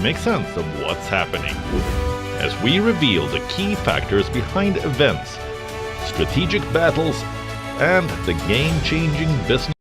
make sense of what's happening as we reveal the key factors behind events, strategic battles, and the game-changing business.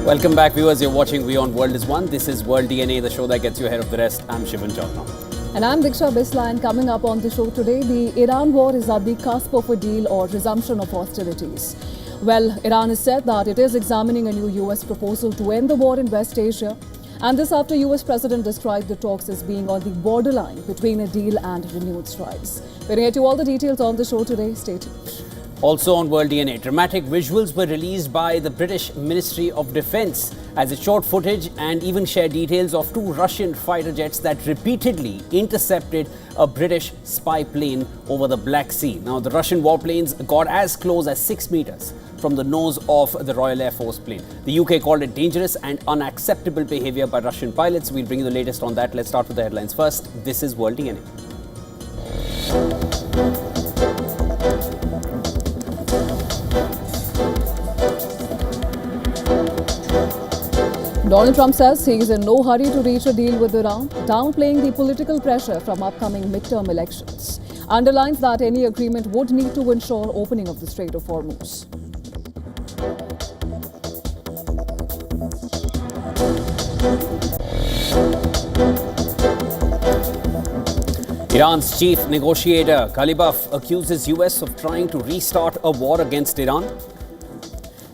Welcome back, viewers. You're watching WION World is One. This is World DNA, the show that gets you ahead of the rest. I'm Shivan Chandra. And I'm Diksha Bisla, and coming up on the show today, the Iran war is at the cusp of a deal or resumption of hostilities. Well, Iran has said that it is examining a new US proposal to end the war in West Asia. And this after US President described the talks as being on the borderline between a deal and renewed strikes. We're going to get you all the details on the show today. Stay tuned. Also on World DNA, dramatic visuals were released by the British Ministry of Defence as it showed footage and even shared details of two Russian fighter jets that repeatedly intercepted a British spy plane over the Black Sea. Now, the Russian warplanes got as close as 6 meters from the nose of the Royal Air Force plane. The UK called it dangerous and unacceptable behaviour by Russian pilots. We'll bring you the latest on that. Let's start with the headlines first. This is World DNA. Donald Trump says he is in no hurry to reach a deal with Iran, downplaying the political pressure from upcoming midterm elections. Underlines that any agreement would need to ensure opening of the Strait of Hormuz. Iran's chief negotiator, Ghalibaf, accuses US of trying to restart a war against Iran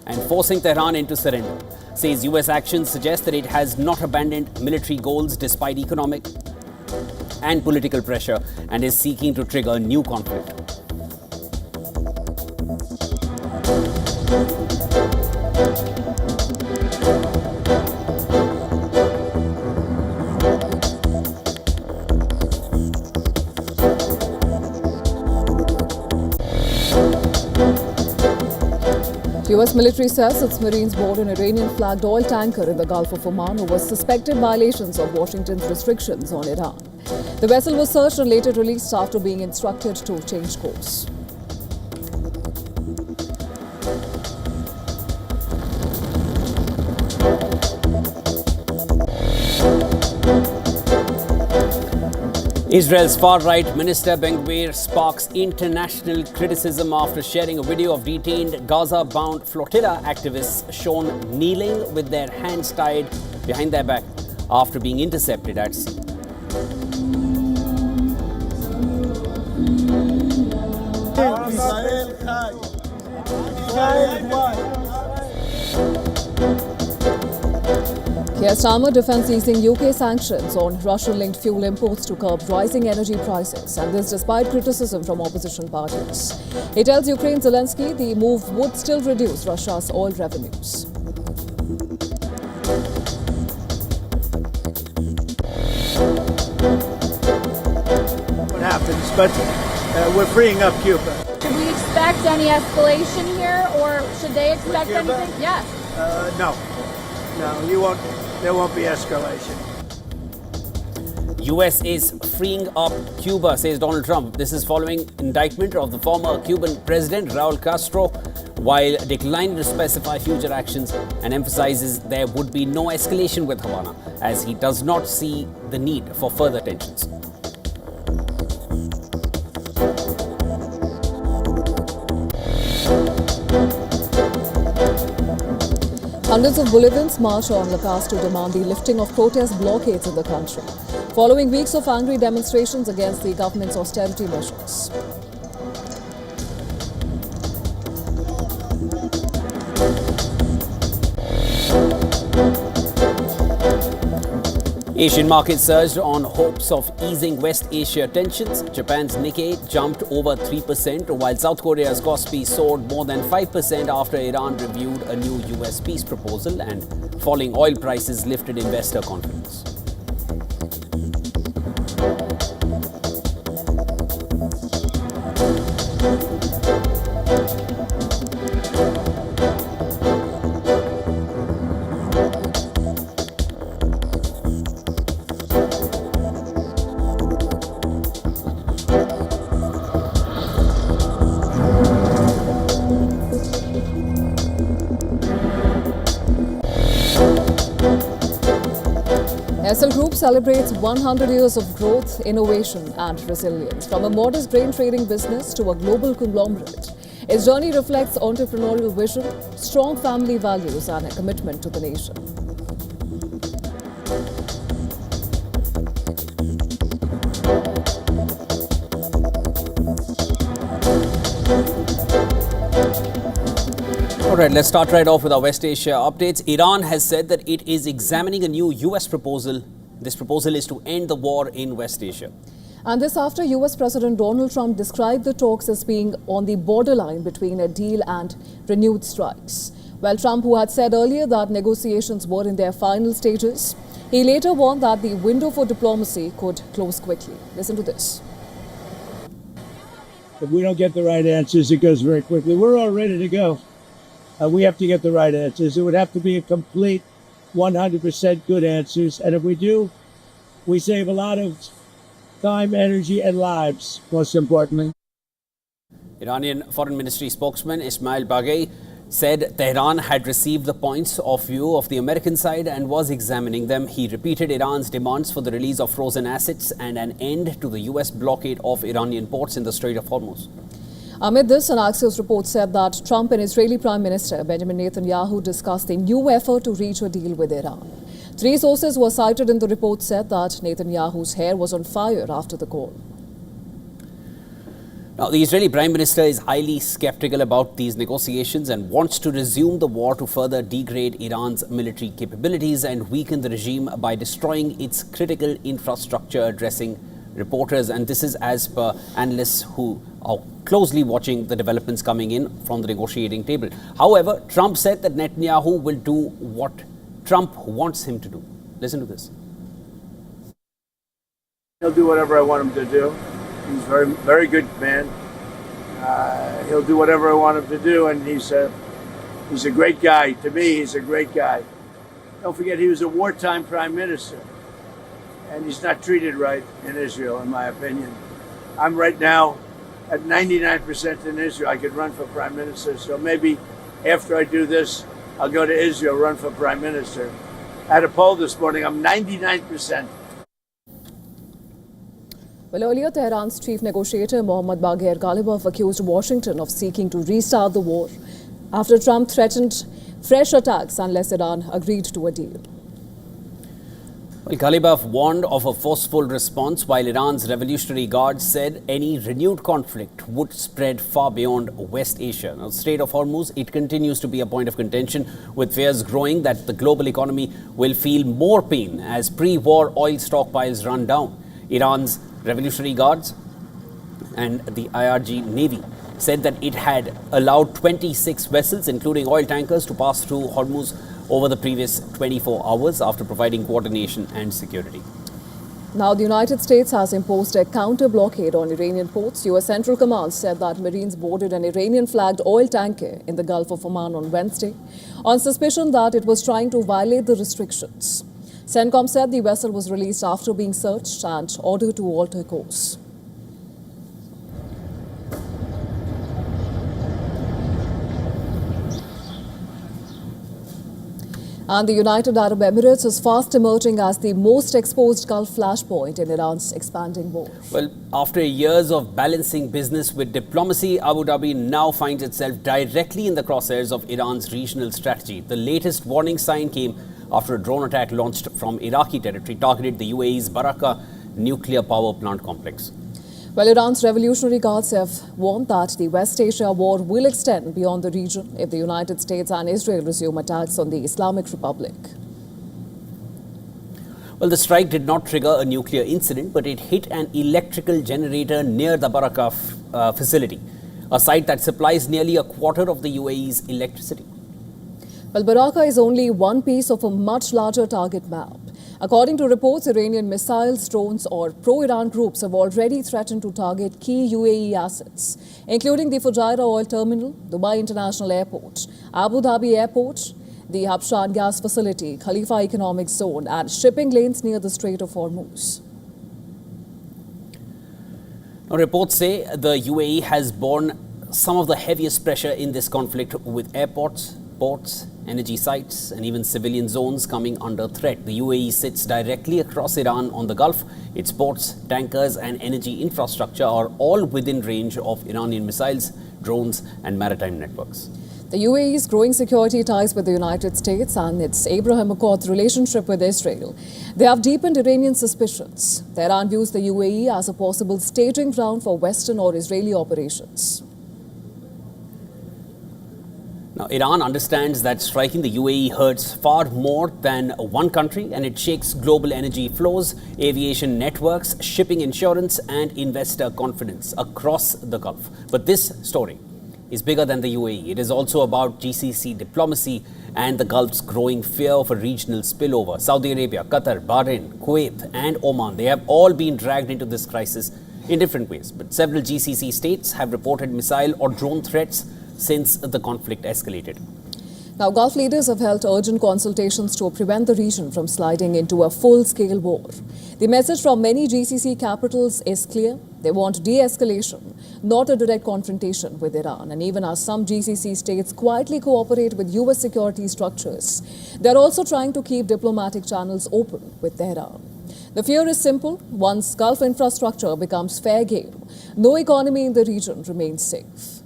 and forcing Tehran into surrender. Says US actions suggest that it has not abandoned military goals despite economic and political pressure and is seeking to trigger a new conflict. US military says its Marines board an Iranian-flagged oil tanker in the Gulf of Oman over suspected violations of Washington's restrictions on Iran. The vessel was searched and later released after being instructed to change course. Israel's far-right Minister Ben-Gvir sparks international criticism after sharing a video of detained Gaza-bound flotilla activists shown kneeling with their hands tied behind their back after being intercepted at sea. Keir Starmer defends easing UK sanctions on Russian-linked fuel imports to curb rising energy prices, and this despite criticism from opposition parties. He tells Ukraine Zelensky the move would still reduce Russia's oil revenues. What happens, but we're freeing up Cuba. Should we expect any escalation here, or should they expect anything? Yes. No, you won't. There won't be escalation. US is freeing up Cuba, says Donald Trump. This is following indictment of the former Cuban president, Raul Castro, while declining to specify future actions and emphasizes there would be no escalation with Havana, as he does not see the need for further tensions. Hundreds of Bolivians march on La Paz to demand the lifting of protest blockades in the country, following weeks of angry demonstrations against the government's austerity measures. Asian markets surged on hopes of easing West Asia tensions. Japan's Nikkei jumped over 3%, while South Korea's Kospi soared more than 5% after Iran reviewed a new US peace proposal, and falling oil prices lifted investor confidence. Essel Group celebrates 100 years of growth, innovation and resilience. From a modest grain trading business to a global conglomerate, its journey reflects entrepreneurial vision, strong family values and a commitment to the nation. All right, let's start right off with our West Asia updates. Iran has said that it is examining a new US proposal. This proposal is to end the war in West Asia. And this after US President Donald Trump described the talks as being on the borderline between a deal and renewed strikes. While Trump, who had said earlier that negotiations were in their final stages, he later warned that the window for diplomacy could close quickly. Listen to this. If we don't get the right answers, it goes very quickly. We're all ready to go. We have to get the right answers. It would have to be a complete 100% good answers. And if we do, we save a lot of time, energy, and lives, most importantly. Iranian Foreign Ministry spokesman Ismail Baghei said Tehran had received the points of view of the American side and was examining them. He repeated Iran's demands for the release of frozen assets and an end to the US blockade of Iranian ports in the Strait of Hormuz. Amid this, an Axios report said that Trump and Israeli Prime Minister Benjamin Netanyahu discussed a new effort to reach a deal with Iran. 3 sources were cited in the report said that Netanyahu's hair was on fire after the call. Now, the Israeli Prime Minister is highly skeptical about these negotiations and wants to resume the war to further degrade Iran's military capabilities and weaken the regime by destroying its critical infrastructure, addressing reporters. And this is as per analysts who are closely watching the developments coming in from the negotiating table. However, Trump said that Netanyahu will do what Trump wants him to do. Listen to this. He'll do whatever I want him to do. He's a very good man. He'll do whatever I want him to do, and he's a great guy. To me, he's a great guy. Don't forget, he was a wartime prime minister, and he's not treated right in Israel, in my opinion. I'm right now at 99% in Israel. I could run for prime minister, so maybe after I do this, I'll go to Israel, run for prime minister. I had a poll this morning. I'm 99%. Well, earlier, Tehran's chief negotiator Mohammad Bagher Ghalibaf accused Washington of seeking to restart the war after Trump threatened fresh attacks unless Iran agreed to a deal. Well, Ghalibaf warned of a forceful response, while Iran's Revolutionary Guard said any renewed conflict would spread far beyond West Asia. Now, the Strait of Hormuz, it continues to be a point of contention, with fears growing that the global economy will feel more pain as pre-war oil stockpiles run down. Iran's Revolutionary Guards and the IRG Navy said that it had allowed 26 vessels, including oil tankers, to pass through Hormuz over the previous 24 hours after providing coordination and security. Now, the United States has imposed a counter-blockade on Iranian ports. U.S. Central Command said that Marines boarded an Iranian-flagged oil tanker in the Gulf of Oman on Wednesday on suspicion that it was trying to violate the restrictions. CENTCOM said the vessel was released after being searched and ordered to alter course. And the United Arab Emirates is fast emerging as the most exposed Gulf flashpoint in Iran's expanding war. Well, after years of balancing business with diplomacy, Abu Dhabi now finds itself directly in the crosshairs of Iran's regional strategy. The latest warning sign came after a drone attack launched from Iraqi territory targeted the UAE's Barakah nuclear power plant complex. Well, Iran's Revolutionary Guards have warned that the West Asia war will extend beyond the region if the United States and Israel resume attacks on the Islamic Republic. Well, the strike did not trigger a nuclear incident, but it hit an electrical generator near the Barakah facility, a site that supplies nearly a quarter of the UAE's electricity. Well, Barakah is only one piece of a much larger target map. According to reports, Iranian missiles, drones or pro-Iran groups have already threatened to target key UAE assets, including the Fujairah oil terminal, Dubai International Airport, Abu Dhabi Airport, the Habshan gas facility, Khalifa Economic Zone and shipping lanes near the Strait of Hormuz. Now, reports say the UAE has borne some of the heaviest pressure in this conflict, with airports, ports energy sites, and even civilian zones coming under threat. The UAE sits directly across Iran on the Gulf. Its ports, tankers and energy infrastructure are all within range of Iranian missiles, drones and maritime networks. The UAE's growing security ties with the United States and its Abraham Accords relationship with Israel, they have deepened Iranian suspicions. Tehran views the UAE as a possible staging ground for Western or Israeli operations. Now, Iran understands that striking the UAE hurts far more than one country, and it shakes global energy flows, aviation networks, shipping insurance and investor confidence across the Gulf. But this story is bigger than the UAE. It is also about GCC diplomacy and the Gulf's growing fear of a regional spillover. Saudi Arabia, Qatar, Bahrain, Kuwait and Oman, they have all been dragged into this crisis in different ways. But several GCC states have reported missile or drone threats since the conflict escalated. Now, Gulf leaders have held urgent consultations to prevent the region from sliding into a full-scale war. The message from many GCC capitals is clear. They want de-escalation, not a direct confrontation with Iran. And even as some GCC states quietly cooperate with US security structures, they're also trying to keep diplomatic channels open with Tehran. The fear is simple. Once Gulf infrastructure becomes fair game, no economy in the region remains safe.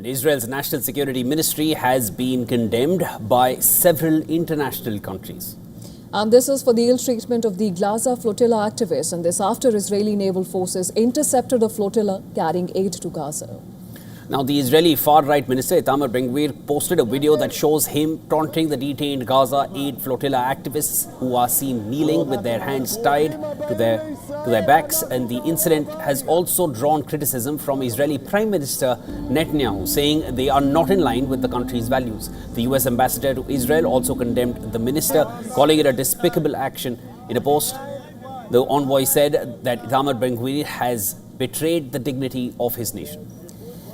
Israel's National Security Ministry has been condemned by several international countries. And this is for the ill treatment of the Gaza flotilla activists, and this after Israeli naval forces intercepted a flotilla carrying aid to Gaza. Now, the Israeli far-right minister Itamar Ben-Gvir posted a video that shows him taunting the detained Gaza aid flotilla activists who are seen kneeling with their hands tied to their backs. And the incident has also drawn criticism from Israeli Prime Minister Netanyahu, saying they are not in line with the country's values. The US ambassador to Israel also condemned the minister, calling it a despicable action. In a post, the envoy said that Itamar Ben-Gvir has betrayed the dignity of his nation.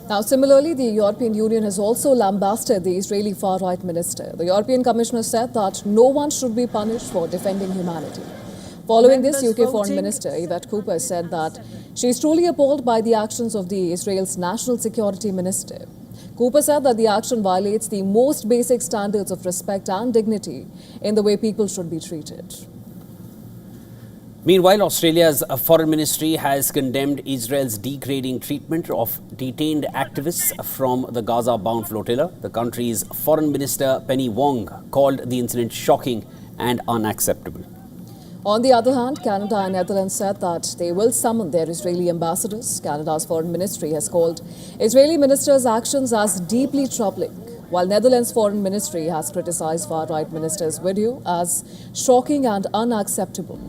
Now, similarly, the European Union has also lambasted the Israeli far-right minister. The European Commissioner said that no one should be punished for defending humanity. Following this, UK Foreign Minister Yvette Cooper said that she is truly appalled by the actions of the Israel's National Security Minister. Cooper said that the action violates the most basic standards of respect and dignity in the way people should be treated. Meanwhile, Australia's foreign ministry has condemned Israel's degrading treatment of detained activists from the Gaza-bound flotilla. The country's foreign minister, Penny Wong, called the incident shocking and unacceptable. On the other hand, Canada and Netherlands said that they will summon their Israeli ambassadors. Canada's foreign ministry has called Israeli ministers' actions as deeply troubling, while Netherlands' foreign ministry has criticized far-right minister's video as shocking and unacceptable.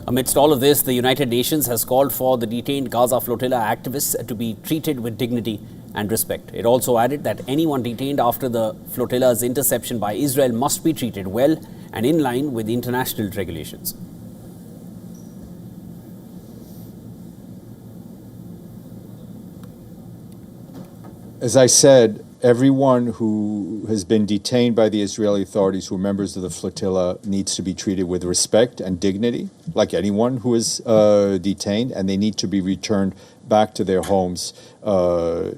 Amidst all of this, the United Nations has called for the detained Gaza flotilla activists to be treated with dignity and respect. It also added that anyone detained after the flotilla's interception by Israel must be treated well and in line with international regulations. As I said, everyone who has been detained by the Israeli authorities who are members of the flotilla needs to be treated with respect and dignity, like anyone who is detained, and they need to be returned back to their homes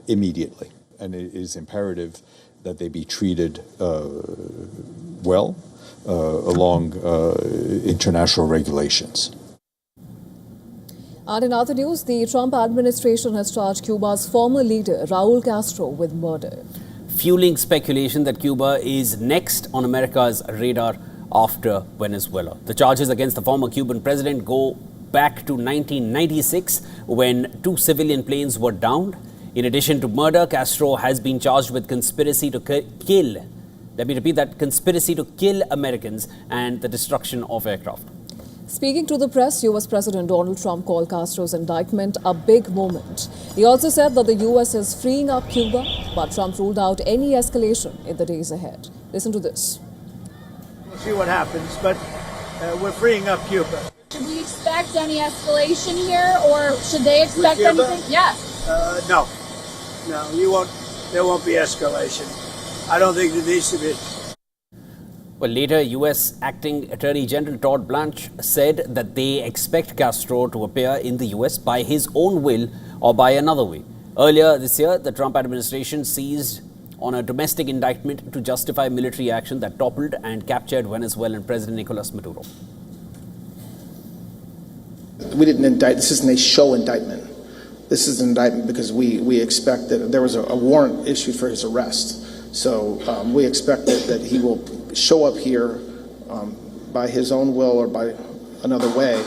immediately. And it is imperative that they be treated well along international regulations. And in other news, the Trump administration has charged Cuba's former leader, Raul Castro, with murder, fueling speculation that Cuba is next on America's radar after Venezuela. The charges against the former Cuban president go back to 1996, when 2 civilian planes were downed. In addition to murder, Castro has been charged with conspiracy to kill, let me repeat that, conspiracy to kill Americans and the destruction of aircraft. Speaking to the press, US President Donald Trump called Castro's indictment a big moment. He also said that the US is freeing up Cuba, but Trump ruled out any escalation in the days ahead. Listen to this. We'll see what happens, but we're freeing up Cuba. Should we expect any escalation here, or should they expect anything? Yes. No, there won't be escalation. I don't think there needs to be. Well, later, U.S. Acting Attorney General Todd Blanche said that they expect Castro to appear in the U.S. by his own will or by another way. Earlier this year, the Trump administration seized on a domestic indictment to justify military action that toppled and captured Venezuelan President Nicolas Maduro. We didn't indict. This isn't a show indictment. This is an indictment because we expect that there was a warrant issued for his arrest. So we expect that he will show up here by his own will or by another way.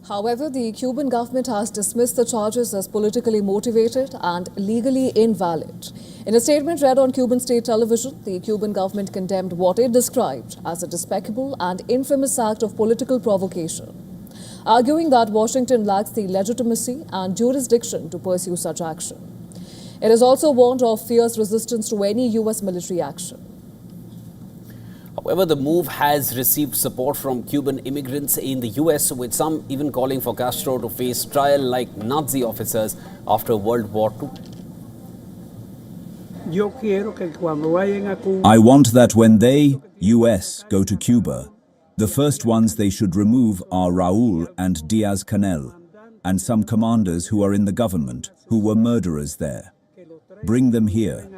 However, the Cuban government has dismissed the charges as politically motivated and legally invalid. In a statement read on Cuban state television, the Cuban government condemned what it described as a despicable and infamous act of political provocation, arguing that Washington lacks the legitimacy and jurisdiction to pursue such action. It has also warned of fierce resistance to any U.S. military action. However, the move has received support from Cuban immigrants in the U.S., with some even calling for Castro to face trial like Nazi officers after World War II. I want that when they, U.S., go to Cuba, the first ones they should remove are Raul and Diaz-Canel, and some commanders who are in the government who were murderers there. Bring them here.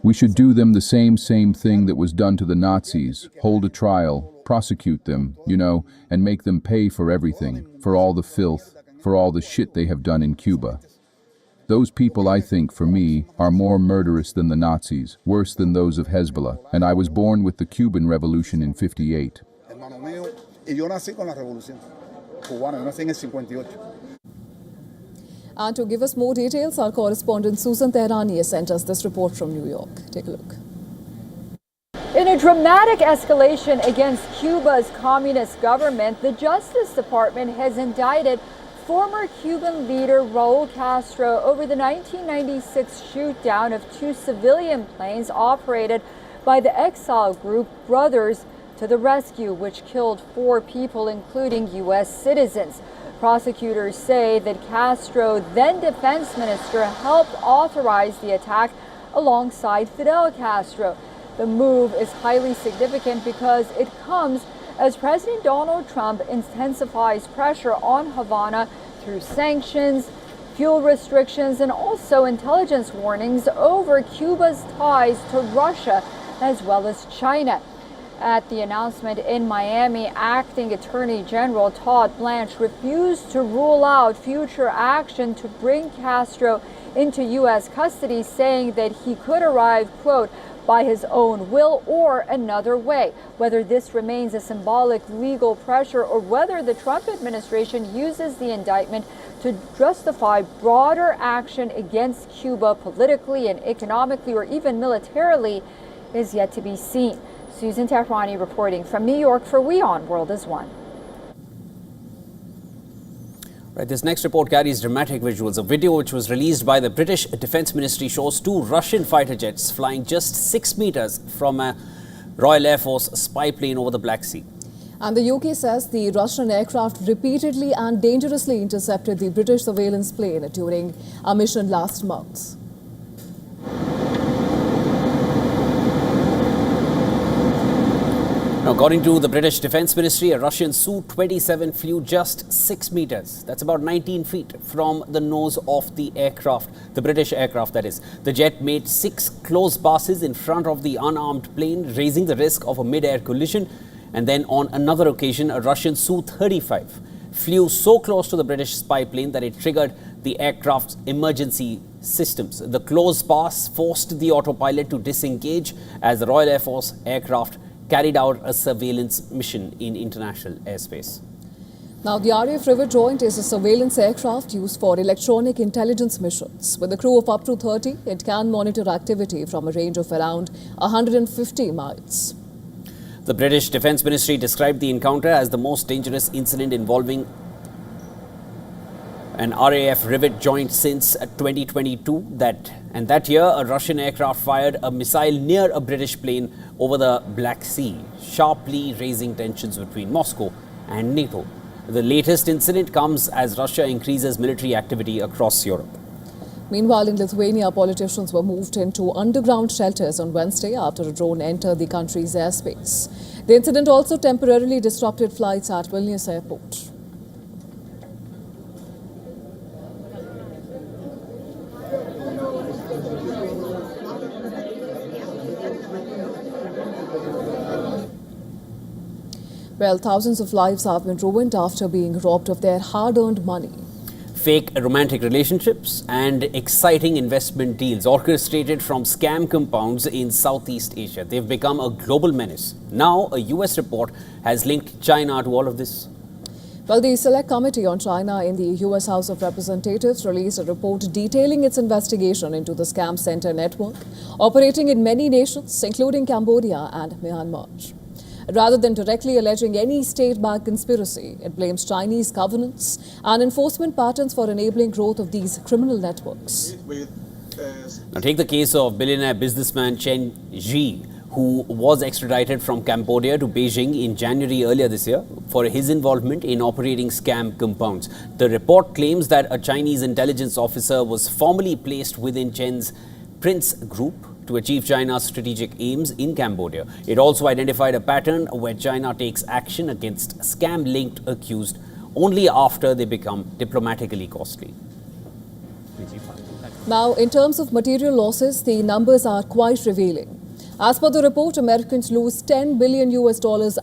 We should do them the same thing that was done to the Nazis, hold a trial, prosecute them, and make them pay for everything, for all the filth, for all the shit they have done in Cuba. Those people, I think, for me, are more murderous than the Nazis, worse than those of Hezbollah, and I was born with the Cuban Revolution in '58. And to give us more details, our correspondent Susan Tehrani has sent us this report from New York. Take a look. In a dramatic escalation against Cuba's communist government, the Justice Department has indicted former Cuban leader Raul Castro over the 1996 shoot-down of two civilian planes operated by the Essel Group brothers to the rescue, which killed 4 people, including U.S. citizens. Prosecutors say that Castro, then defense minister, helped authorize the attack alongside Fidel Castro. The move is highly significant because it comes as President Donald Trump intensifies pressure on Havana through sanctions, fuel restrictions, and also intelligence warnings over Cuba's ties to Russia as well as China. At the announcement in Miami, Acting Attorney General Todd Blanche refused to rule out future action to bring Castro into U.S. custody, saying that he could arrive, quote, by his own will or another way. Whether this remains a symbolic legal pressure or whether the Trump administration uses the indictment to justify broader action against Cuba politically and economically or even militarily is yet to be seen. Susan Tehrani reporting from New York for WION World is One. Right, this next report carries dramatic visuals. A video which was released by the British Defence Ministry shows 2 Russian fighter jets flying just 6 meters from a Royal Air Force spy plane over the Black Sea. And the UK says the Russian aircraft repeatedly and dangerously intercepted the British surveillance plane during a mission last month. Now, according to the British Defence Ministry, a Russian Su-27 flew just 6 meters. That's about 19 feet from the nose of the aircraft, the British aircraft that is. The jet made 6 close passes in front of the unarmed plane, raising the risk of a mid-air collision. And then on another occasion, a Russian Su-35 flew so close to the British spy plane that it triggered the aircraft's emergency systems. The close pass forced the autopilot to disengage as the Royal Air Force aircraft carried out a surveillance mission in international airspace. Now, the RAF River Joint is a surveillance aircraft used for electronic intelligence missions. With a crew of up to 30, it can monitor activity from a range of around 150 miles. The British Defence Ministry described the encounter as the most dangerous incident involving an RAF Rivet Joint since 2022. That year, a Russian aircraft fired a missile near a British plane over the Black Sea, sharply raising tensions between Moscow and NATO. The latest incident comes as Russia increases military activity across Europe. Meanwhile, in Lithuania, politicians were moved into underground shelters on Wednesday after a drone entered the country's airspace. The incident also temporarily disrupted flights at Vilnius airport. Well, thousands of lives have been ruined after being robbed of their hard-earned money. Fake romantic relationships and exciting investment deals orchestrated from scam compounds in Southeast Asia. They've become a global menace. Now, a US report has linked China to all of this. Well, the Select Committee on China in the US House of Representatives released a report detailing its investigation into the scam center network operating in many nations, including Cambodia and Myanmar. Rather than directly alleging any state-backed conspiracy, it blames Chinese governance and enforcement patterns for enabling growth of these criminal networks. Now take the case of billionaire businessman Chen Ji, who was extradited from Cambodia to Beijing in January earlier this year for his involvement in operating scam compounds. The report claims that a Chinese intelligence officer was formally placed within Chen's Prince Group to achieve China's strategic aims in Cambodia. It also identified a pattern where China takes action against scam-linked accused only after they become diplomatically costly. Now, in terms of material losses, the numbers are quite revealing. As per the report, Americans lose $10 billion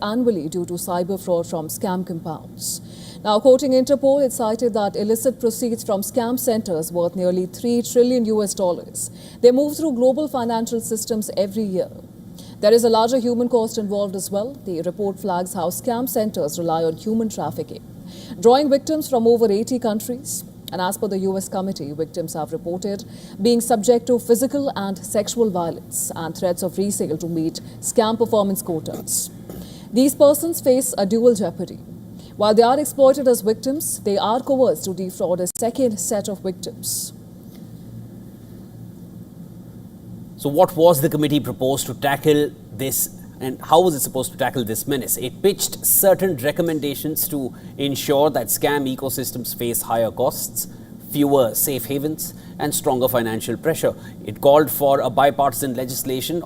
annually due to cyber fraud from scam compounds. Now, quoting Interpol, it cited that illicit proceeds from scam centers worth nearly $3 trillion. They move through global financial systems every year. There is a larger human cost involved as well. The report flags how scam centers rely on human trafficking, drawing victims from over 80 countries. And as per the US committee, victims have reported being subject to physical and sexual violence and threats of resale to meet scam performance quotas. These persons face a dual jeopardy. While they are exploited as victims, they are coerced to defraud a second set of victims. So what was the committee proposed to tackle this, and how was it supposed to tackle this menace? It pitched certain recommendations to ensure that scam ecosystems face higher costs, fewer safe havens, and stronger financial pressure. It called for a bipartisan legislation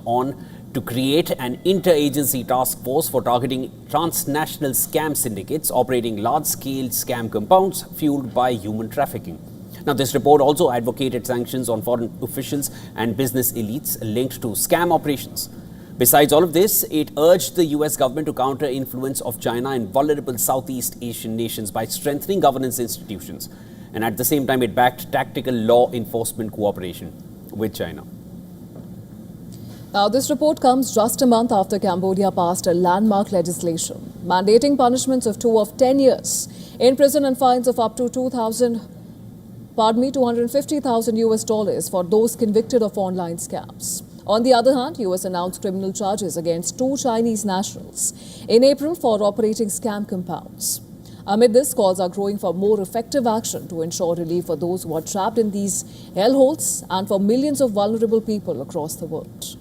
to create an interagency task force for targeting transnational scam syndicates operating large-scale scam compounds fueled by human trafficking. Now, this report also advocated sanctions on foreign officials and business elites linked to scam operations. Besides all of this, it urged the US government to counter influence of China in vulnerable Southeast Asian nations by strengthening governance institutions. And at the same time, it backed tactical law enforcement cooperation with China. Now, this report comes just a month after Cambodia passed a landmark legislation mandating punishments of 10 years in prison and fines of up to $250,000 for those convicted of online scams. On the other hand, US announced criminal charges against 2 Chinese nationals in April for operating scam compounds. Amid this, calls are growing for more effective action to ensure relief for those who are trapped in these hellholes and for millions of vulnerable people across the world.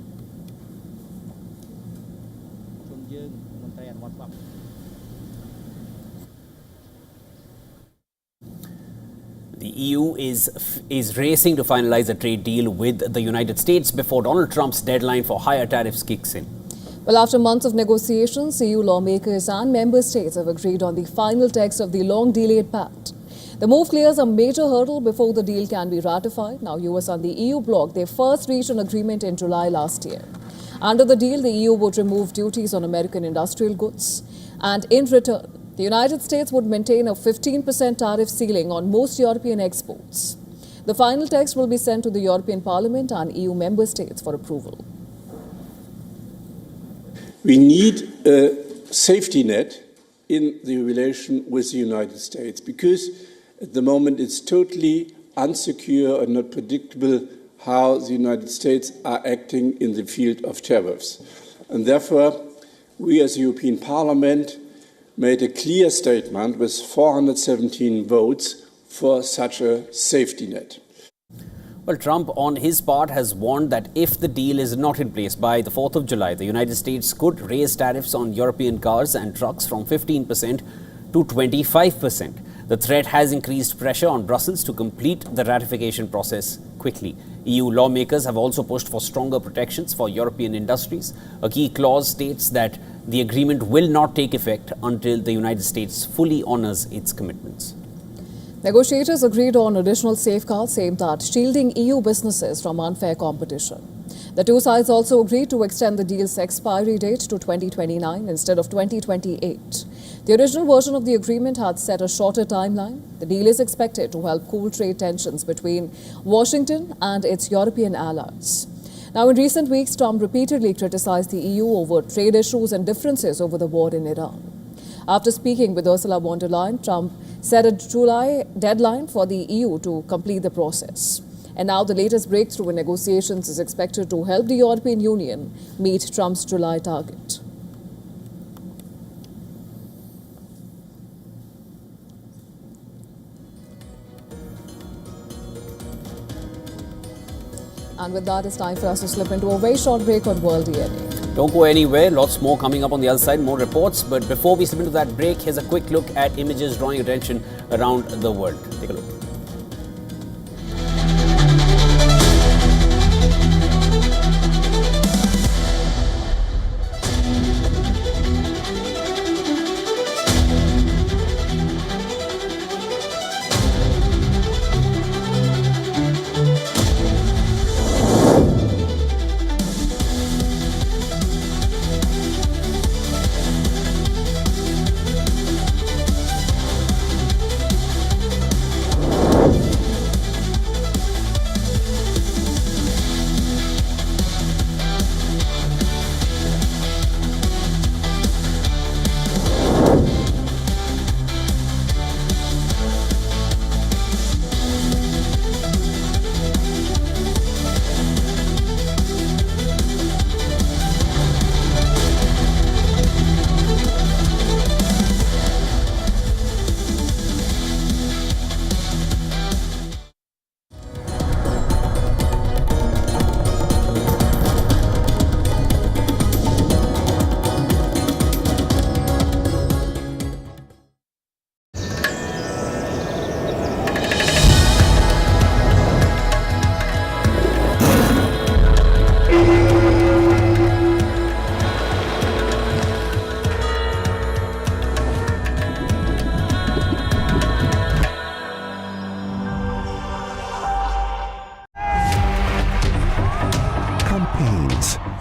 The EU is racing to finalize a trade deal with the United States before Donald Trump's deadline for higher tariffs kicks in. Well, after months of negotiations, EU lawmakers and member states have agreed on the final text of the long-delayed pact. The move clears a major hurdle before the deal can be ratified. Now, US and the EU bloc, they first reached an agreement in July last year. Under the deal, the EU would remove duties on American industrial goods, and in return, the United States would maintain a 15% tariff ceiling on most European exports. The final text will be sent to the European Parliament and EU member states for approval. We need a safety net in the relation with the United States because at the moment it's totally unsecure and not predictable how the United States are acting in the field of tariffs. And therefore, we as the European Parliament made a clear statement with 417 votes for such a safety net. Well, Trump, on his part, has warned that if the deal is not in place by the 4th of July, the United States could raise tariffs on European cars and trucks from 15% to 25%. The threat has increased pressure on Brussels to complete the ratification process quickly. EU lawmakers have also pushed for stronger protections for European industries. A key clause states that the agreement will not take effect until the United States fully honors its commitments. Negotiators agreed on additional safeguards aimed at shielding EU businesses from unfair competition. The two sides also agreed to extend the deal's expiry date to 2029 instead of 2028. The original version of the agreement had set a shorter timeline. The deal is expected to help cool trade tensions between Washington and its European allies. Now, in recent weeks, Trump repeatedly criticized the EU over trade issues and differences over the war in Iran. After speaking with Ursula von der Leyen, Trump set a July deadline for the EU to complete the process. And now the latest breakthrough in negotiations is expected to help the European Union meet Trump's July target. And with that, it's time for us to slip into a very short break on World DNA. Don't go anywhere, lots more coming up on the other side, more reports. But before we slip into that break, here's a quick look at images drawing attention around the world. Take a look.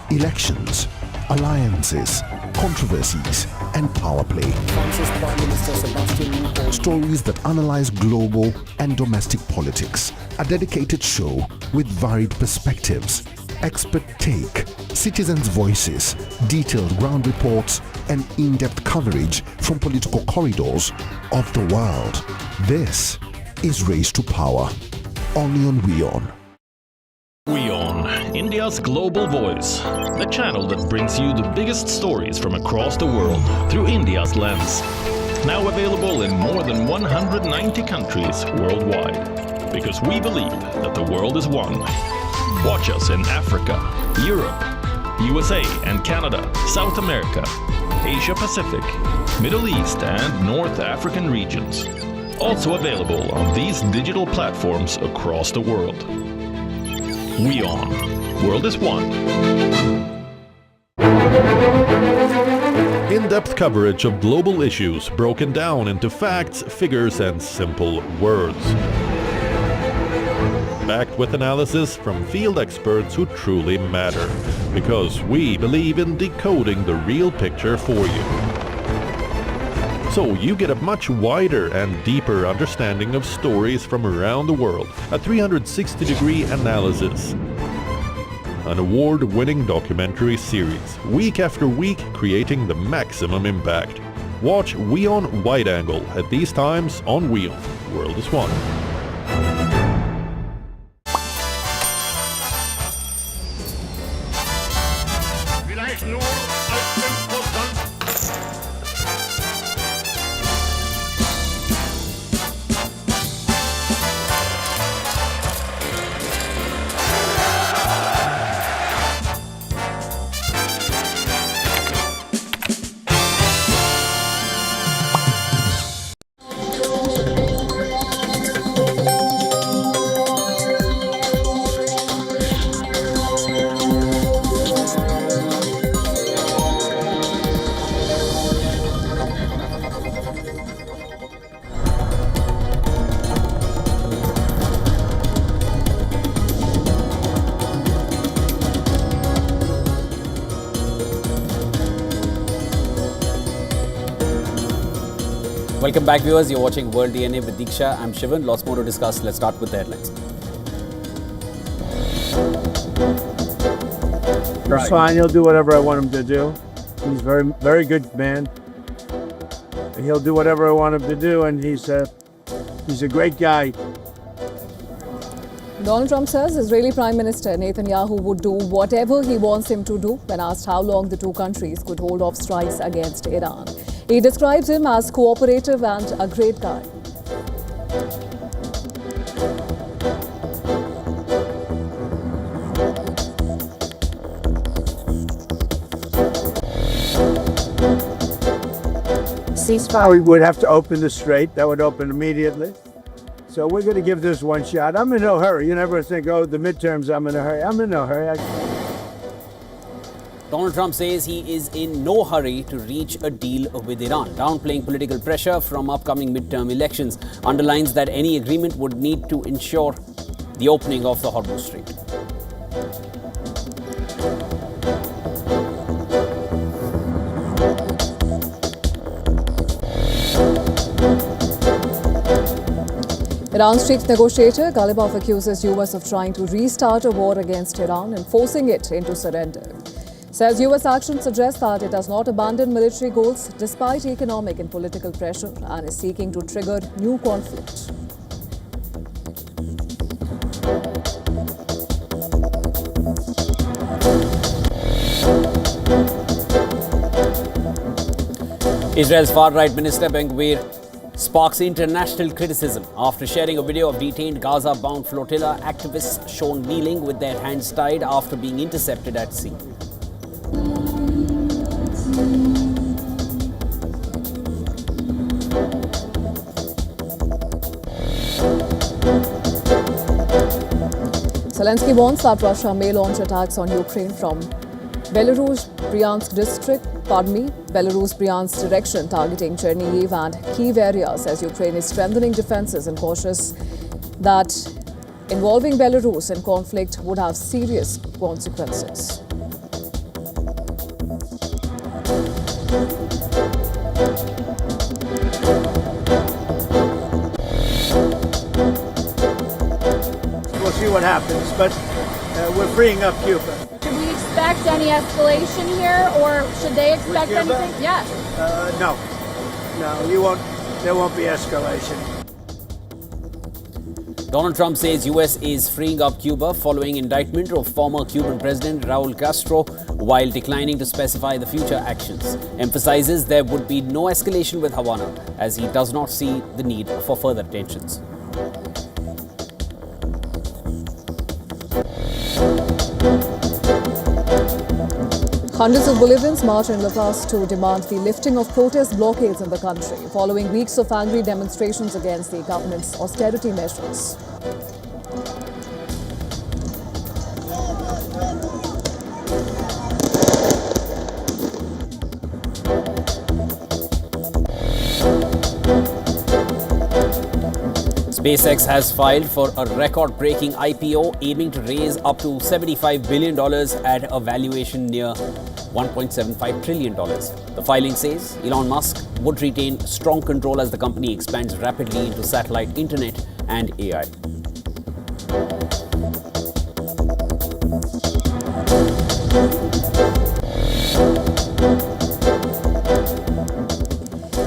Elections, alliances, controversies, and power play. Stories that analyze global and domestic politics. A dedicated show with varied perspectives, expert take, citizens' voices, detailed ground reports, and in-depth coverage from political corridors of the world. This is Race to Power, only on WION. WION, India's global voice, the channel that brings you the biggest stories from across the world through India's lens. Now available in more than 190 countries worldwide. Because we believe that the world is one. Watch us in Africa, Europe, USA and Canada, South America, Asia Pacific, Middle East and North African regions. Also available on these digital platforms across the world. WION. World is one. In-depth coverage of global issues broken down into facts, figures, and simple words. Backed with analysis from field experts who truly matter. Because we believe in decoding the real picture for you. So you get a much wider and deeper understanding of stories from around the world, a 360-degree analysis. An award-winning documentary series, week after week creating the maximum impact. Watch WION Wide Angle at these times on WION. World is one. Welcome back, viewers. You're watching World DNA with Diksha. I'm Shivan. Lots more to discuss. Let's start with the headlines. He's fine. He'll do whatever I want him to do. He's very good man. He'll do whatever I want him to do, and he's a great guy. Donald Trump says Israeli Prime Minister Netanyahu would do whatever he wants him to do when asked how long the two countries could hold off strikes against Iran. He describes him as cooperative and a great guy. Ceasefire. We would have to open the strait. That would open immediately. So we're going to give this one shot. I'm in no hurry. You never think, oh, the midterms, I'm in a hurry. I'm in no hurry. Donald Trump says he is in no hurry to reach a deal with Iran, downplaying political pressure from upcoming midterm elections, underlines that any agreement would need to ensure the opening of the Hormuz Strait. Iran's chief negotiator, Ghalibaf, accuses US of trying to restart a war against Iran and forcing it into surrender. Says US action suggests that it has not abandoned military goals despite economic and political pressure and is seeking to trigger new conflict. Israel's far-right minister Ben-Gvir sparks international criticism after sharing a video of detained Gaza-bound flotilla activists shown kneeling with their hands tied after being intercepted at sea. Zelensky warns that Russia may launch attacks on Ukraine from Belarus Bryansk direction, targeting Chernihiv and Kyiv areas as Ukraine is strengthening defenses and cautious that involving Belarus in conflict would have serious consequences. We'll see what happens, but we're freeing up Cuba. Should we expect any escalation here, or should they expect anything? Yes. No, there won't be escalation. Donald Trump says US is freeing up Cuba following indictment of former Cuban President Raul Castro, while declining to specify the future actions. Emphasizes there would be no escalation with Havana, as he does not see the need for further tensions. Hundreds of Bolivians march in La Paz to demand the lifting of protest blockades in the country, following weeks of angry demonstrations against the government's austerity measures. SpaceX has filed for a record-breaking IPO aiming to raise up to $75 billion at a valuation near $1.75 trillion. The filing says Elon Musk would retain strong control as the company expands rapidly into satellite internet and AI.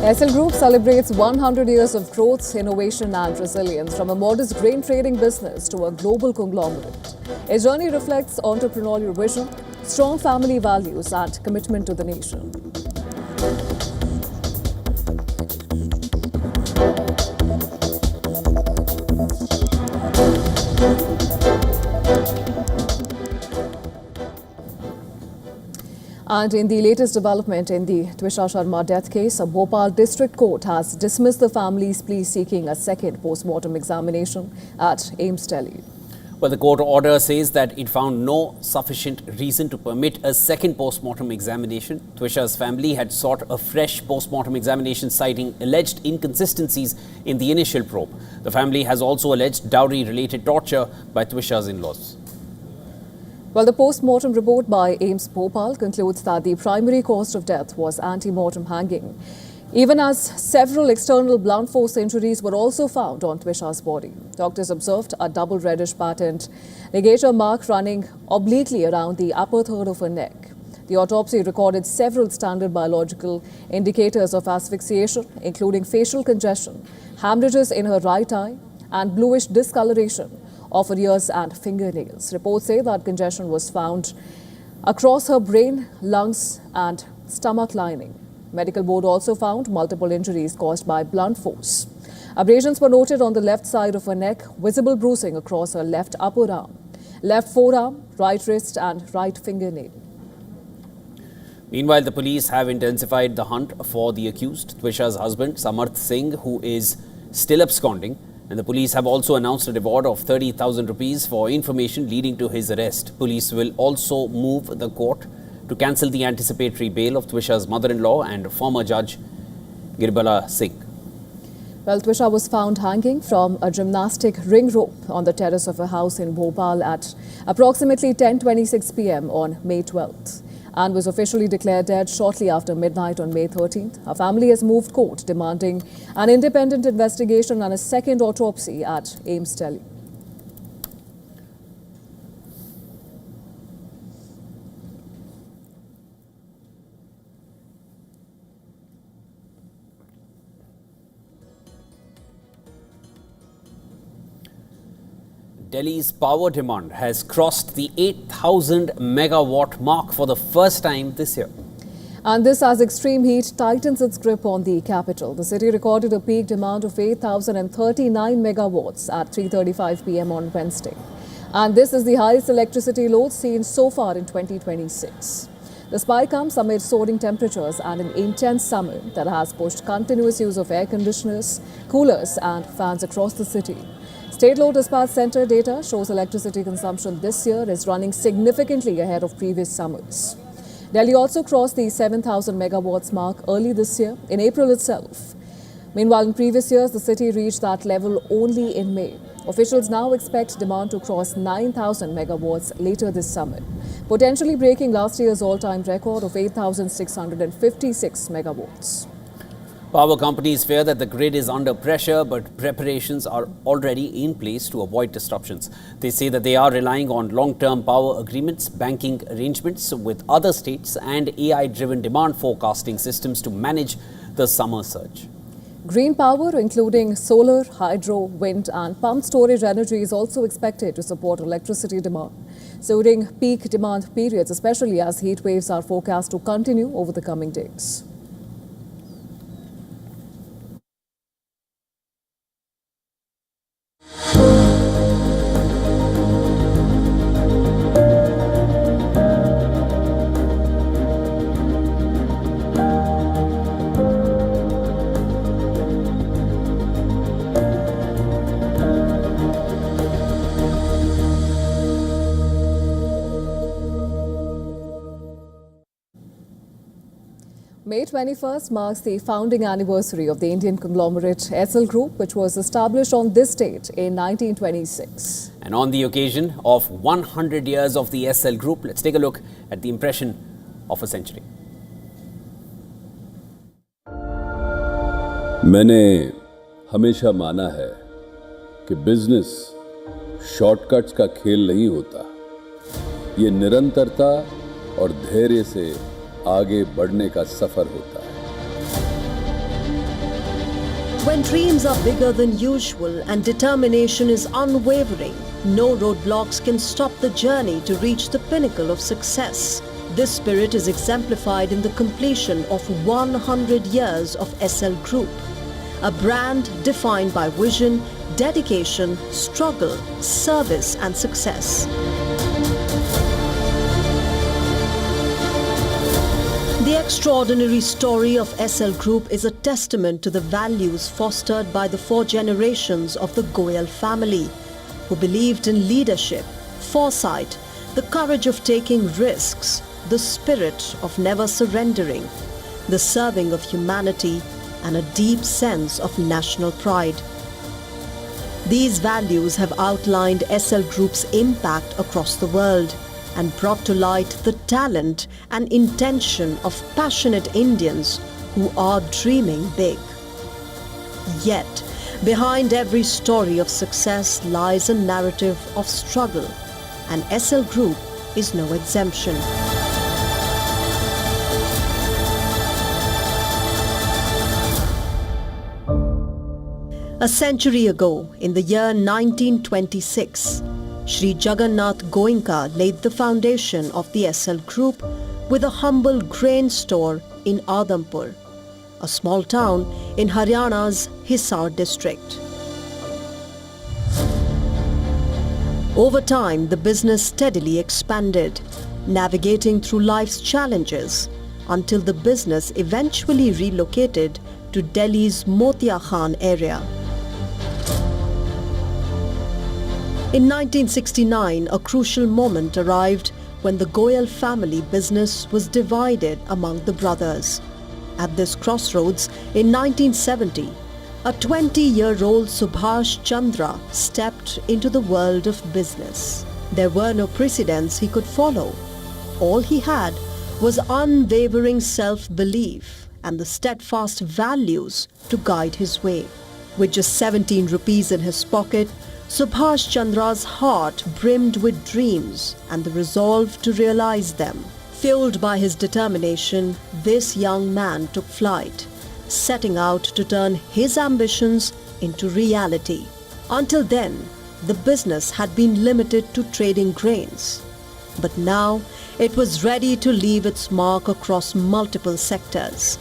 Essel Group celebrates 100 years of growth, innovation and resilience from a modest grain trading business to a global conglomerate. Its journey reflects entrepreneurial vision, strong family values and commitment to the nation. And in the latest development in the Twisha Sharma death case, a Bhopal District Court has dismissed the family's plea seeking a second post-mortem examination at AIIMS Delhi. Well, the court order says that it found no sufficient reason to permit a second post-mortem examination. Twisha's family had sought a fresh post-mortem examination citing alleged inconsistencies in the initial probe. The family has also alleged dowry-related torture by Twisha's in-laws. Well, the post-mortem report by AIIMS Bhopal concludes that the primary cause of death was ante-mortem hanging. Even as several external blunt force injuries were also found on Twisha's body. Doctors observed a double reddish patterned ligature mark running obliquely around the upper third of her neck. The autopsy recorded several standard biological indicators of asphyxiation, including facial congestion, hemorrhages in her right eye, and bluish discoloration of her ears and fingernails. Reports say that congestion was found across her brain, lungs, and stomach lining. Medical board also found multiple injuries caused by blunt force. Abrasions were noted on the left side of her neck, visible bruising across her left upper arm, left forearm, right wrist, and right fingernail. Meanwhile, the police have intensified the hunt for the accused, Twisha's husband, Samarth Singh, who is still absconding. And the police have also announced a reward of 30,000 rupees for information leading to his arrest. Police will also move the court to cancel the anticipatory bail of Twisha's mother-in-law and former judge Girbala Singh. Well, Twisha was found hanging from a gymnastic ring rope on the terrace of a house in Bhopal at approximately 10:26 p.m. on May 12th and was officially declared dead shortly after midnight on May 13th. Her family has moved court demanding an independent investigation and a second autopsy at AIIMS Delhi. Delhi's power demand has crossed the 8,000 megawatt mark for the first time this year. And this as extreme heat tightens its grip on the capital. The city recorded a peak demand of 8,039 megawatts at 3:35 p.m. on Wednesday. And this is the highest electricity load seen so far in 2026. The spike comes amid soaring temperatures and an intense summer that has pushed continuous use of air conditioners, coolers and fans across the city. State Load Dispatch Center data shows electricity consumption this year is running significantly ahead of previous summers. Delhi also crossed the 7,000 megawatts mark early this year, in April itself. Meanwhile, in previous years, the city reached that level only in May. Officials now expect demand to cross 9,000 megawatts later this summer, potentially breaking last year's all-time record of 8,656 megawatts. Power companies fear that the grid is under pressure, but preparations are already in place to avoid disruptions. They say that they are relying on long-term power agreements, banking arrangements with other states, and AI-driven demand forecasting systems to manage the summer surge. Green power, including solar, hydro, wind, and pumped storage energy, is also expected to support electricity demand, suiting peak demand periods, especially as heat waves are forecast to continue over the coming days. May 21st marks the founding anniversary of the Indian conglomerate Essel Group, which was established on this date in 1926. And on the occasion of 100 years of the Essel Group, let's take a look at the impression of a century. मैंने हमेशा माना है कि business shortcuts का खेल नहीं होता, ये निरंतरता और धैर्य से आगे बढ़ने का सफर होता है. When dreams are bigger than usual and determination is unwavering, no roadblocks can stop the journey to reach the pinnacle of success. This spirit is exemplified in the completion of 100 years of Essel Group, a brand defined by vision, dedication, struggle, service and success. The extraordinary story of Essel Group is a testament to the values fostered by the 4 generations of the Goyal family, who believed in leadership, foresight, the courage of taking risks, the spirit of never surrendering, the serving of humanity, and a deep sense of national pride. These values have outlined Essel Group's impact across the world and brought to light the talent and intention of passionate Indians who are dreaming big. Yet, behind every story of success lies a narrative of struggle, and Essel Group is no exemption. A century ago, in the year 1926, Sri Jagannath Goenka laid the foundation of the Essel Group with a humble grain store in Adampur, a small town in Haryana's Hisar district. Over time, the business steadily expanded, navigating through life's challenges until the business eventually relocated to Delhi's Motia Khan area. In 1969, a crucial moment arrived when the Goyal family business was divided among the brothers. At this crossroads, in 1970, a 20-year-old Subhash Chandra stepped into the world of business. There were no precedents he could follow. All he had was unwavering self-belief and the steadfast values to guide his way. With just 17 rupees in his pocket, Subhash Chandra's heart brimmed with dreams and the resolve to realize them. Fueled by his determination, this young man took flight, setting out to turn his ambitions into reality. Until then, the business had been limited to trading grains. But now, it was ready to leave its mark across multiple sectors.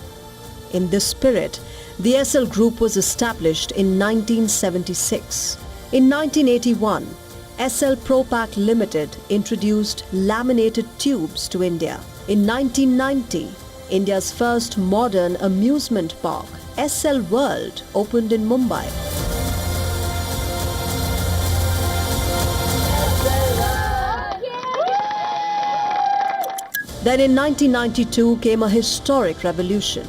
In this spirit, the Essel Group was established in 1976. In 1981, Essel Propack Limited introduced laminated tubes to India. In 1990, India's first modern amusement park, Essel World, opened in Mumbai. Then in 1992 came a historic revolution.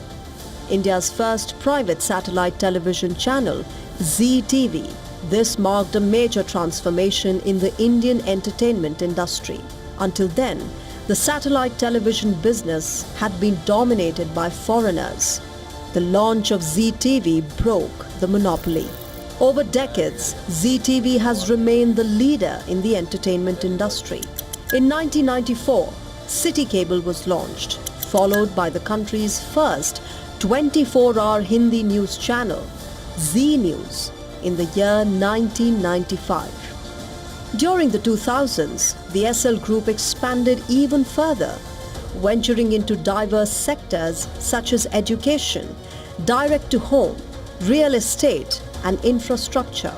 India's first private satellite television channel, Zee TV. This marked a major transformation in the Indian entertainment industry. Until then, the satellite television business had been dominated by foreigners. The launch of Zee TV broke the monopoly. Over decades, Zee TV has remained the leader in the entertainment industry. In 1994, City Cable was launched, followed by the country's first 24-hour Hindi news channel, Zee News, in the year 1995. During the 2000s, the Essel Group expanded even further, venturing into diverse sectors such as education, direct-to-home, real estate and infrastructure.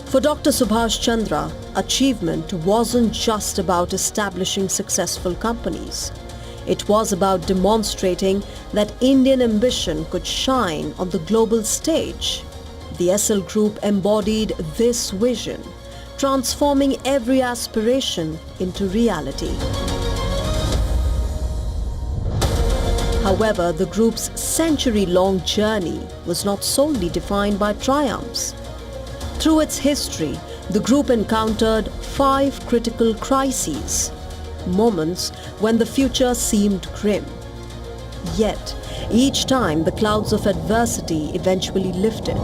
For Dr. Subhash Chandra, achievement wasn't just about establishing successful companies. It was about demonstrating that Indian ambition could shine on the global stage. The Essel Group embodied this vision, transforming every aspiration into reality. However, the group's century-long journey was not solely defined by triumphs. Through its history, the group encountered 5 critical crises, moments when the future seemed grim. Yet, each time the clouds of adversity eventually lifted.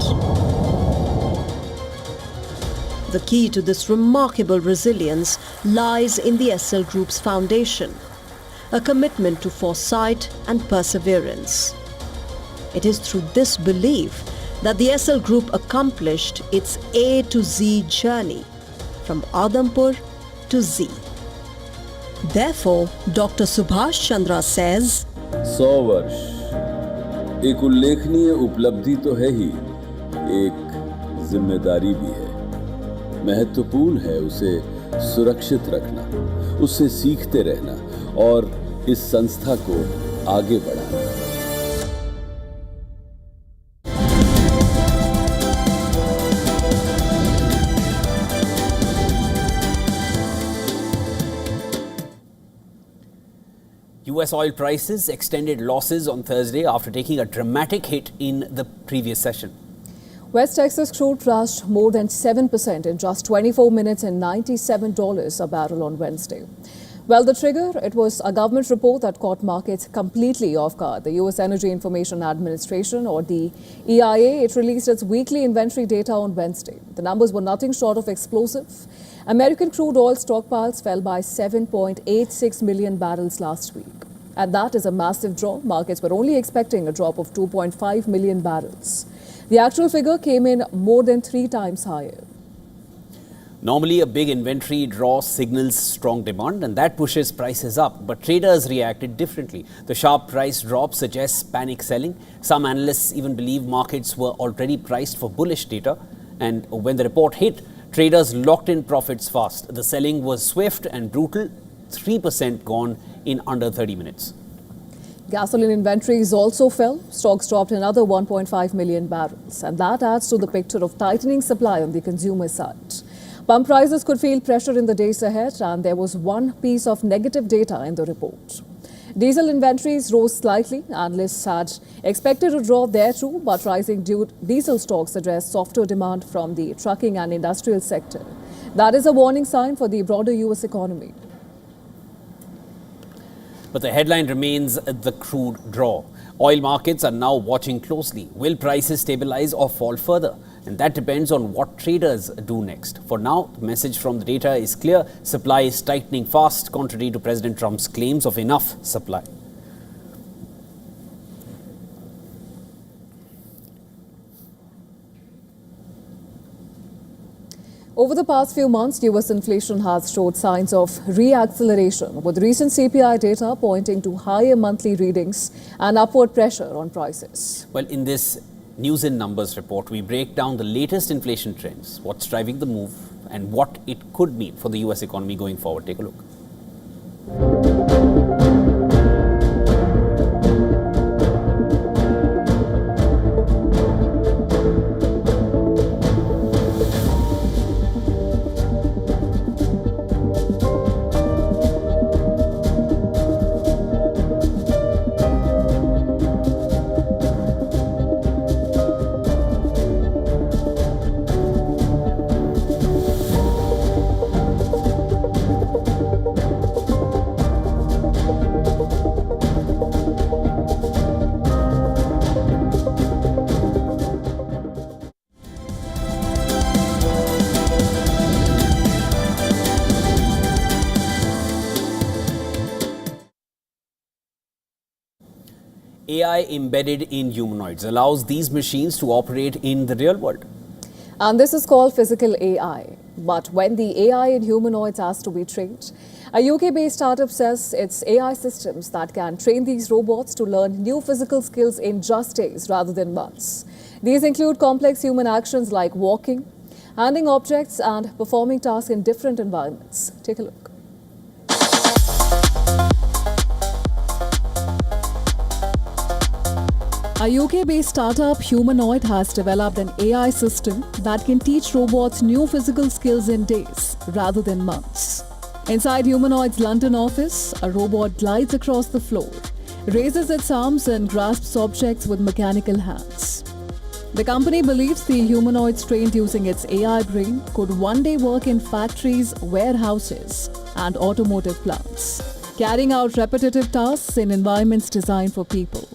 The key to this remarkable resilience lies in the Essel Group's foundation, a commitment to foresight and perseverance. It is through this belief that the Essel Group accomplished its A to Z journey, from Adampur to Z. Therefore, Dr. Subhash Chandra says, 100 वर्ष एक उल्लेखनीय उपलब्धि तो है ही, एक जिम्मेदारी भी है। महत्वपूर्ण है उसे सुरक्षित रखना, उससे सीखते रहना और इस संस्था को आगे बढ़ाना। US oil prices extended losses on Thursday after taking a dramatic hit in the previous session. West Texas crude crashed more than 7% in just 24 minutes and $97 a barrel on Wednesday. Well, the trigger, it was a government report that caught markets completely off guard. The U.S. Energy Information Administration, or the EIA, it released its weekly inventory data on Wednesday. The numbers were nothing short of explosive. American crude oil stockpiles fell by 7.86 million barrels last week. And that is a massive drop. Markets were only expecting a drop of 2.5 million barrels. The actual figure came in more than 3 times higher. Normally, a big inventory draw signals strong demand and that pushes prices up. But traders reacted differently. The sharp price drop suggests panic selling. Some analysts even believe markets were already priced for bullish data. And when the report hit, traders locked in profits fast. The selling was swift and brutal, 3% gone in under 30 minutes. Gasoline inventories also fell. Stocks dropped another 1.5 million barrels. And that adds to the picture of tightening supply on the consumer side. Pump prices could feel pressure in the days ahead, and there was one piece of negative data in the report. Diesel inventories rose slightly. Analysts had expected a draw there too, but rising diesel stocks suggest softer demand from the trucking and industrial sector. That is a warning sign for the broader U.S. economy. But the headline remains the crude draw. Oil markets are now watching closely. Will prices stabilize or fall further? And that depends on what traders do next. For now, the message from the data is clear. Supply is tightening fast, contrary to President Trump's claims of enough supply. Over the past few months, U.S. inflation has showed signs of re-acceleration, with recent CPI data pointing to higher monthly readings and upward pressure on prices. Well, in this News in Numbers report, we break down the latest inflation trends, what's driving the move, and what it could mean for the U.S. economy going forward. Take a look. AI embedded in humanoids allows these machines to operate in the real world. And this is called physical AI. But when the AI in humanoids has to be trained, a UK-based startup says it's AI systems that can train these robots to learn new physical skills in just days rather than months. These include complex human actions like walking, handling objects, and performing tasks in different environments. Take a look. A UK-based startup, Humanoid, has developed an AI system that can teach robots new physical skills in days rather than months. Inside Humanoid's London office, a robot glides across the floor, raises its arms and grasps objects with mechanical hands. The company believes the humanoids trained using its AI brain could one day work in factories, warehouses, and automotive plants, carrying out repetitive tasks in environments designed for people.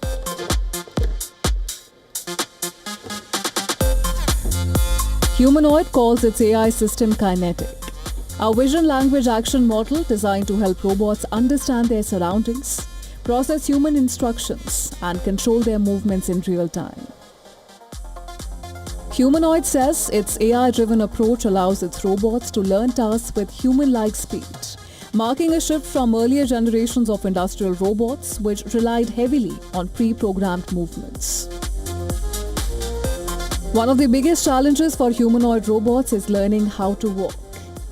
Humanoid calls its AI system Kinetic, a vision language action model designed to help robots understand their surroundings, process human instructions, and control their movements in real time. Humanoid says its AI-driven approach allows its robots to learn tasks with human-like speed, marking a shift from earlier generations of industrial robots which relied heavily on pre-programmed movements. One of the biggest challenges for humanoid robots is learning how to walk.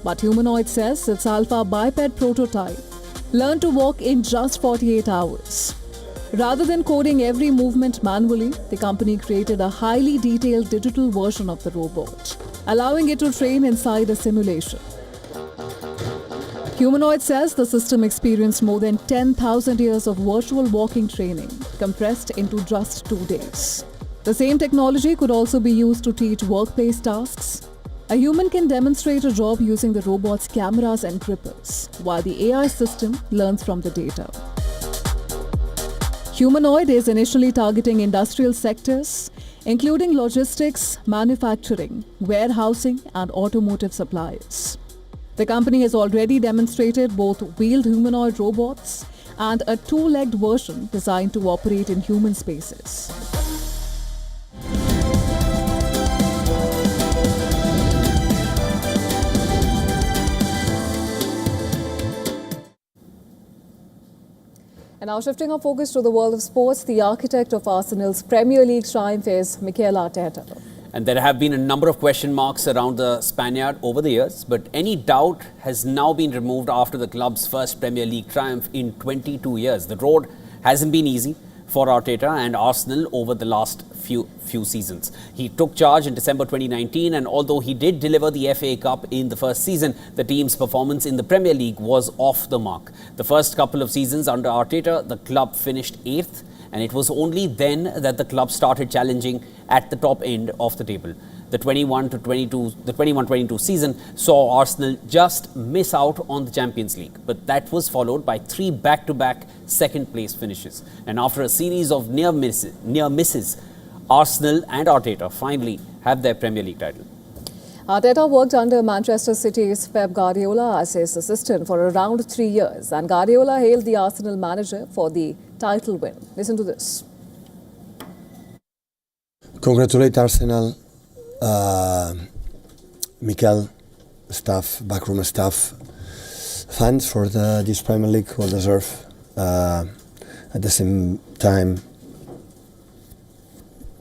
But Humanoid says its alpha biped prototype learned to walk in just 48 hours. Rather than coding every movement manually, the company created a highly detailed digital version of the robot, allowing it to train inside a simulation. Humanoid says the system experienced more than 10,000 years of virtual walking training, compressed into just 2 days. The same technology could also be used to teach workplace tasks. A human can demonstrate a job using the robot's cameras and grippers, while the AI system learns from the data. Humanoid is initially targeting industrial sectors, including logistics, manufacturing, warehousing, and automotive suppliers. The company has already demonstrated both wheeled humanoid robots and a two-legged version designed to operate in human spaces. And now shifting our focus to the world of sports, the architect of Arsenal's Premier League triumph is Mikel Arteta. And there have been a number of question marks around the Spaniard over the years, but any doubt has now been removed after the club's first Premier League triumph in 22 years. The road hasn't been easy for Arteta and Arsenal over the last few seasons. He took charge in December 2019, and although he did deliver the FA Cup in the first season, the team's performance in the Premier League was off the mark. The first couple of seasons under Arteta, the club finished 8th, and it was only then that the club started challenging at the top end of the table. The 21-22 season saw Arsenal just miss out on the Champions League, but that was followed by 3 back-to-back second-place finishes. And after a series of near misses, Arsenal and Arteta finally have their Premier League title. Arteta worked under Manchester City's Pep Guardiola as his assistant for around 3 years, and Guardiola hailed the Arsenal manager for the title win. Listen to this. Congratulate Arsenal, Mikel, staff, backroom staff, fans for this Premier League, well deserved. At the same time,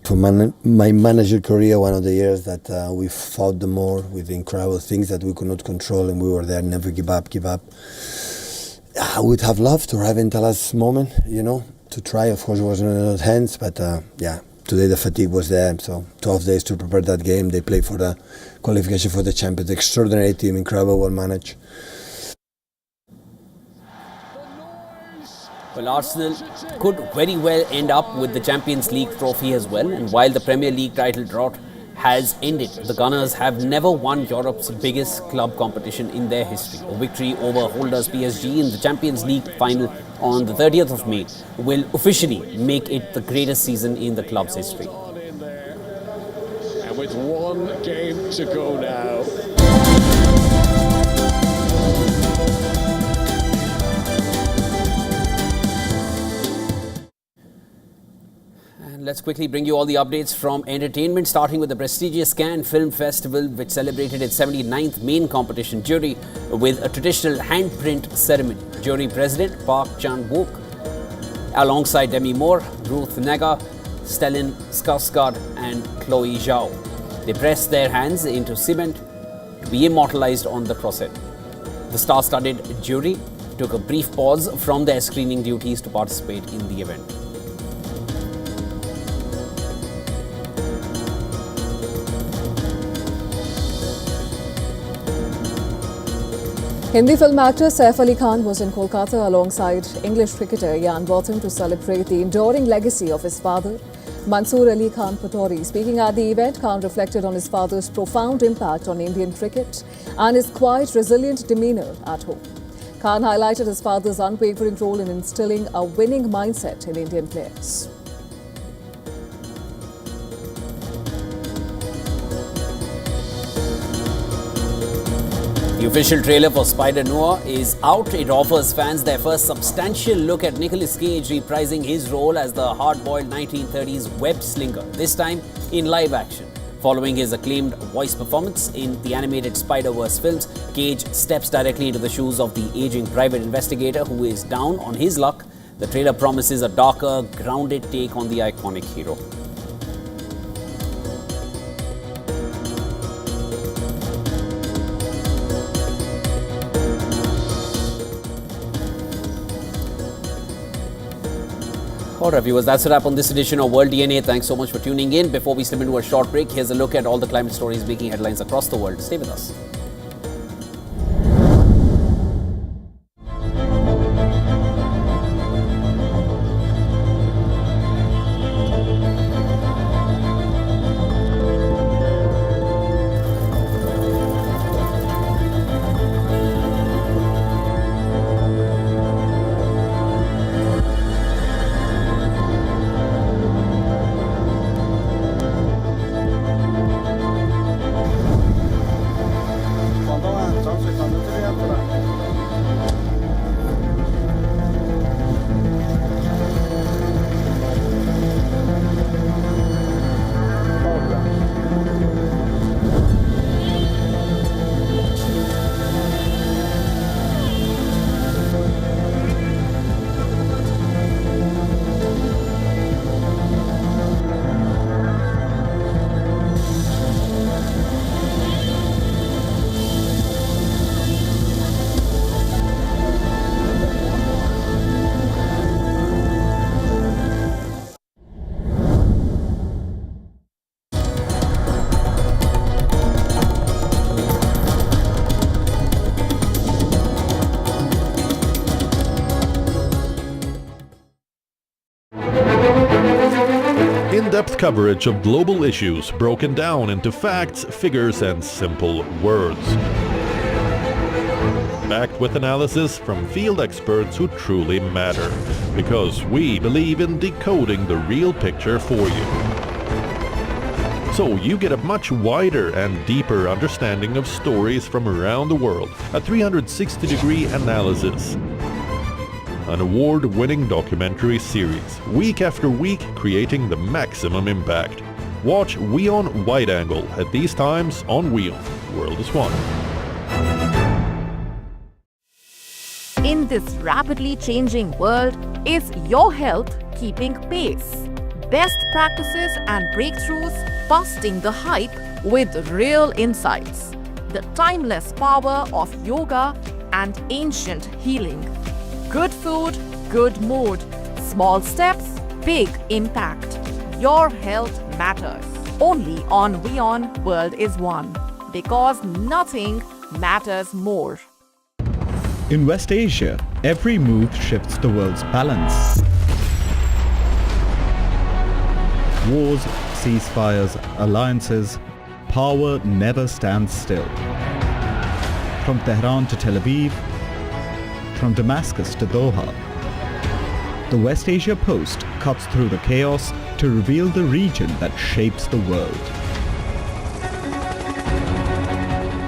for my manager career, one of the years that we fought the more with incredible things that we could not control, and we were there, never give up. I would have loved to have in the last moment, to try. Of course, it was not in our hands, but today the fatigue was there. So 12 days to prepare that game. They played for the qualification for the Champions. Extraordinary team, incredible, well managed. Well, Arsenal could very well end up with the Champions League trophy as well. And while the Premier League title drought has ended, the Gunners have never won Europe's biggest club competition in their history. A victory over holders PSG in the Champions League final on the 30th of May will officially make it the greatest season in the club's history. And with one game to go now. Let's quickly bring you all the updates from entertainment, starting with the prestigious Cannes Film Festival, which celebrated its 79th main competition jury with a traditional handprint ceremony. Jury President Park Chan-wook, alongside Demi Moore, Ruth Negga, Stellan Skarsgård and Chloe Zhao. They pressed their hands into cement to be immortalized on the crosshead. The star-studded jury took a brief pause from their screening duties to participate in the event. Hindi film actor Saif Ali Khan was in Kolkata alongside English cricketer Ian Botham to celebrate the enduring legacy of his father, Mansoor Ali Khan Patori. Speaking at the event, Khan reflected on his father's profound impact on Indian cricket and his quiet, resilient demeanour at home. Khan highlighted his father's unwavering role in instilling a winning mindset in Indian players. The official trailer for Spider-Noir is out. It offers fans their first substantial look at Nicolas Cage reprising his role as the hard-boiled 1930s web-slinger, this time in live action. Following his acclaimed voice performance in the animated Spider-Verse films, Cage steps directly into the shoes of the aging private investigator who is down on his luck. The trailer promises a darker, grounded take on the iconic hero. Alright viewers, that's a wrap on this edition of World DNA. Thanks so much for tuning in. Before we slip into a short break, here's a look at all the climate stories making headlines across the world. Stay with us. in-depth coverage of global issues broken down into facts, figures, and simple words. Backed with analysis from field experts who truly matter, because we believe in decoding the real picture for you. So you get a much wider and deeper understanding of stories from around the world, a 360-degree analysis. An award-winning documentary series, week after week creating the maximum impact. Watch WION Wide Angle at these times on WION. World is One. In this rapidly changing world, is your health keeping pace? Best practices and breakthroughs busting the hype with real insights. The timeless power of yoga and ancient healing. Good food, good mood. Small steps, big impact. Your health matters. Only on WION World is One. Because nothing matters more. In West Asia, every move shifts the world's balance. Wars, ceasefires, alliances, power never stands still. From Tehran to Tel Aviv, from Damascus to Doha, the West Asia Post cuts through the chaos to reveal the region that shapes the world.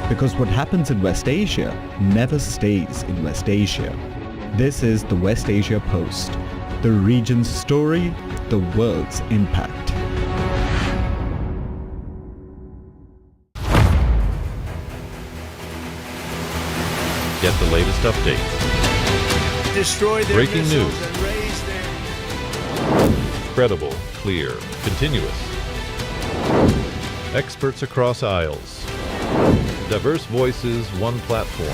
Because what happens in West Asia never stays in West Asia. This is the West Asia Post, the region's story, the world's impact. Get the latest updates. Destroy their Breaking missiles news. and raise their... Credible, clear, continuous. Experts across aisles. Diverse voices, one platform.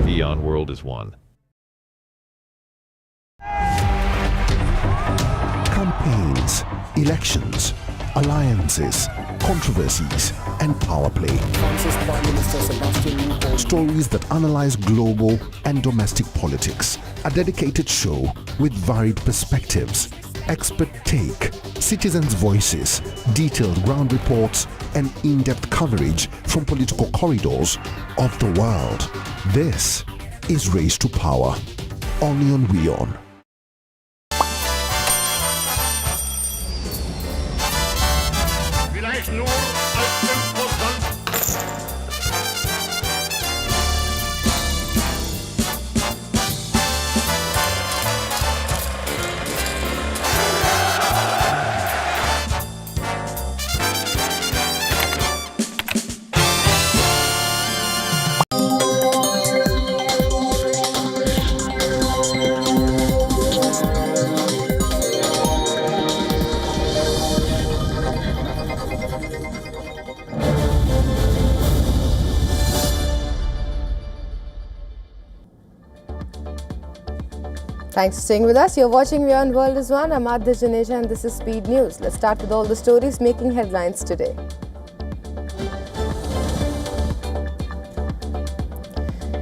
WION World is One. Campaigns, elections, alliances, controversies, and power play. Stories that analyze global and domestic politics. A dedicated show with varied perspectives, expert take, citizens' voices, detailed ground reports, and in-depth coverage from political corridors of the world. This is Race to Power, only on WION. Vielleicht nur als Imposant. Thanks for staying with us. You're watching WION World is One. I'm Adya Janeja and this is Speed News. Let's start with all the stories making headlines today.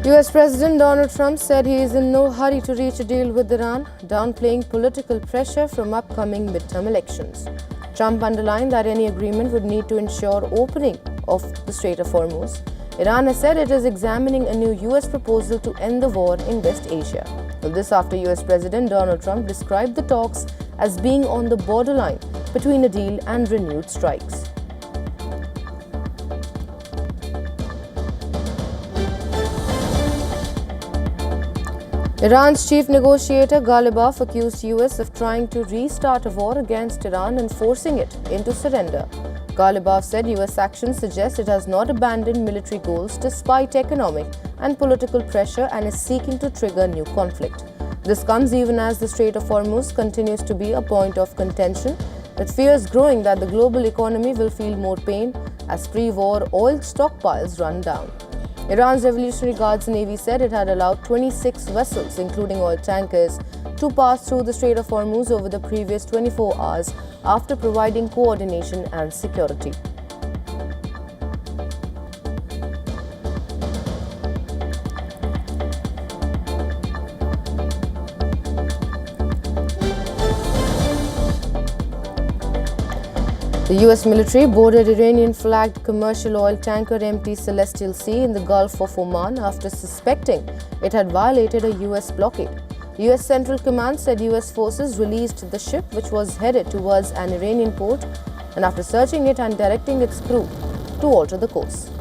US President Donald Trump said he is in no hurry to reach a deal with Iran, downplaying political pressure from upcoming midterm elections. Trump underlined that any agreement would need to ensure opening of the Strait of Hormuz. Iran has said it is examining a new US proposal to end the war in West Asia. Well, this after US President Donald Trump described the talks as being on the borderline between a deal and renewed strikes. Iran's chief negotiator Ghalibaf accused US of trying to restart a war against Iran and forcing it into surrender. Ghalibaf said US actions suggest it has not abandoned military goals despite economic and political pressure and is seeking to trigger new conflict. This comes even as the Strait of Hormuz continues to be a point of contention, with fears growing that the global economy will feel more pain as pre-war oil stockpiles run down. Iran's Revolutionary Guards Navy said it had allowed 26 vessels, including oil tankers, to pass through the Strait of Hormuz over the previous 24 hours after providing coordination and security. The US military boarded Iranian-flagged commercial oil tanker MT Celestial Sea in the Gulf of Oman after suspecting it had violated a US blockade. US Central Command said US forces released the ship, which was headed towards an Iranian port, and after searching it and directing its crew to alter the course.